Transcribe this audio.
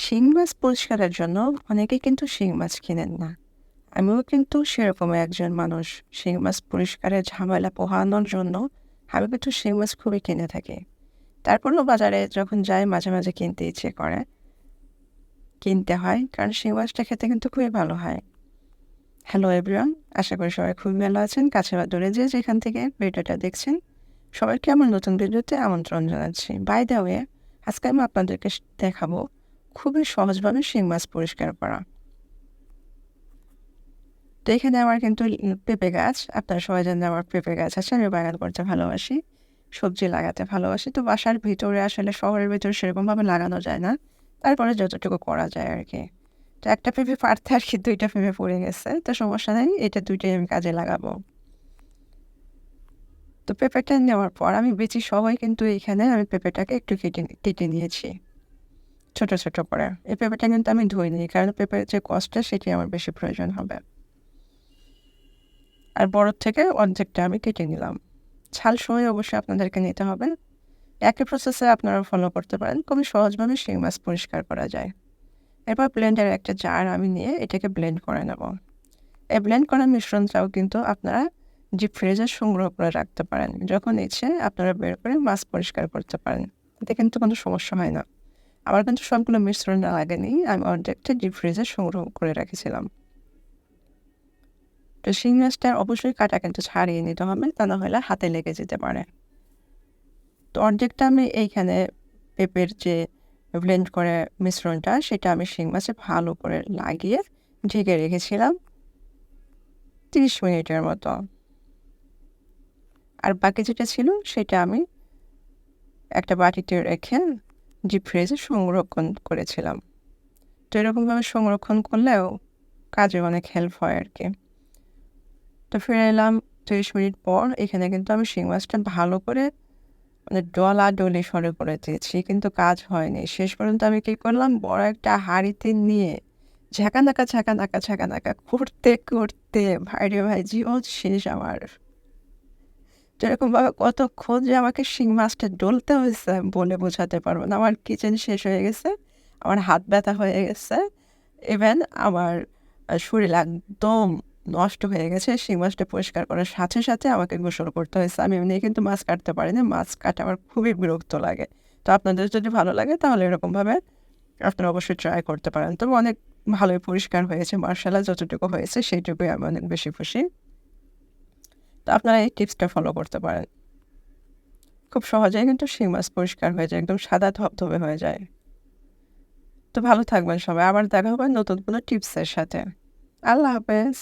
শিং মাছ পরিষ্কারের জন্য অনেকেই কিন্তু শিং মাছ কিনেন না। আমিও কিন্তু সেরকমই একজন মানুষ। শিং মাছ পরিষ্কারের ঝামেলা পোহানোর জন্য আমি কিন্তু শিং মাছ খুবই কিনে থাকি। তারপরেও বাজারে যখন যাই মাঝে, মাঝে কিনতে ইচ্ছে করে। কিনতে হয় কারণ শিং মাছটা খেতে কিন্তু খুবই ভালো হয়। হ্যালো এভরিওয়ান, আশা করি সবাই খুবই ভালো আছেন। কাছে বা দূরে যে যেখান থেকে ভিডিওটা দেখছেন, সবাইকে আমার নতুন ভিডিওতে আমন্ত্রণ জানাচ্ছি। বাই দ্য ওয়ে, আজকে আমি আপনাদেরকে দেখাবো খুবই সহজভাবে শিং মাছ পরিষ্কার করা। তো এখানে আমার কিন্তু পেঁপে গাছ, আপনারা সবাই জানেন আমার পেঁপে গাছ আছে। আমি বাগান করতে ভালোবাসি, সবজি লাগাতে ভালোবাসি। তো বাসার ভিতরে আসলে শহরের ভিতরে সেরকমভাবে লাগানো যায় না। তারপরে যতটুকু করা যায় আরকি। তো একটা পেঁপে পাড়তে আরকি ২ টা পেঁপে পড়ে গেছে। তো সমস্যা নেই, এটা ২ টাই আমি কাজে লাগাবো। তো পেঁপেটা নেওয়ার পর আমি বিচি সহই কিন্তু এখানে আমি পেঁপেটাকে একটু কেটে নিয়েছি ছোট, ছোট করে। এই পেঁপেটা কিন্তু আমি ধুইনি, কারণ পেঁপের যে কষটা সেটি আমার বেশি প্রয়োজন হবে। আর বড়র থেকে অর্ধেকটা আমি কেটে নিলাম। ছাল সহই অবশ্যই আপনাদেরকে নিতে হবে। একই প্রসেসে আপনারা ফলো করতে পারেন। খুবই সহজভাবে শিং মাছ পরিষ্কার করা যায়। এরপর ব্লেন্ডারে একটা জার আমি নিয়ে এটাকে ব্লেন্ড করে নেব। এই ব্লেন্ড করা মিশ্রণটাও কিন্তু আপনারা ডিপ ফ্রিজে সংগ্রহ করে রাখতে পারেন। যখন ইচ্ছে আপনারা বের করে মাছ পরিষ্কার করতে পারেন। এতে কিন্তু কোনো সমস্যা হয় না। আমার কিন্তু সবগুলো মিশ্রণ লাগেনি। আমি অর্ধেকটা ডিপ ফ্রিজে সংগ্রহ করে রেখেছিলাম। তো শিং মাছটা অবশ্যই কাঁটা কিন্তু ছাড়িয়ে নিতে হবে, তা না হলে হাতে লেগে যেতে পারে। তো অর্ধেকটা আমি এইখানে পেঁপের যে ব্লেন্ড করে মিশ্রণটা সেটা আমি শিং মাছে ভালো করে লাগিয়ে ঢেকে রেখেছিলাম ৩০ মিনিটের মতো। আর বাকি যেটা ছিল সেটা আমি একটা বাটিতে রেখে ডিপ ফ্রিজে সংরক্ষণ করেছিলাম। তো এরকমভাবে সংরক্ষণ করলেও কাজে অনেক হেল্প হয় আরকি। তো ফিরে এলাম ৩০ মিনিট পর। এখানে কিন্তু আমি শিং মাছটা ভালো করে ডলাডলি শুরু করে দিয়েছি, কিন্তু কাজ হয়নি। শেষ পর্যন্ত আমি কি করলাম, বড় একটা হাঁড়িতে নিয়ে ঝাঁকানাকা, ঝাঁকানাকা, ঝাঁকানাকা করতে, করতে ভাইরে ভাই জীবন শেষ আমার। তো এরকমভাবে কতক্ষণ যে আমাকে শিং মাছটা ডলতে হয়েছে বলে বোঝাতে পারব না। আমার কিচেন শেষ হয়ে গেছে, আমার হাত ব্যথা হয়ে গেছে। ইভেন আমার শরীর একদম নষ্ট হয়ে গেছে। শিং মাছটা পরিষ্কার করার সাথে, সাথে আমাকে গোসল করতে হয়েছে। আমি এমনি কিন্তু মাছ কাটতে পারি না। মাছ কাটা আমার খুবই বিরক্ত লাগে। তো আপনাদের যদি ভালো লাগে তাহলে এরকমভাবে আপনারা অবশ্যই ট্রাই করতে পারেন। তবে অনেক ভালোই পরিষ্কার হয়েছে। মাশাআল্লাহ, যতটুকু হয়েছে সেইটুকুই আমি অনেক বেশি খুশি। তো আপনারা এই টিপসটা ফলো করতে পারেন। খুব সহজেই কিন্তু শিং মাছ পরিষ্কার হয়ে যায়। একদম সাদা ধবধবে হয়ে যায়। তো ভালো থাকবেন সবাই। আবার দেখা হবে নতুন কোনো টিপসের সাথে। আল্লাহ হাফেজ।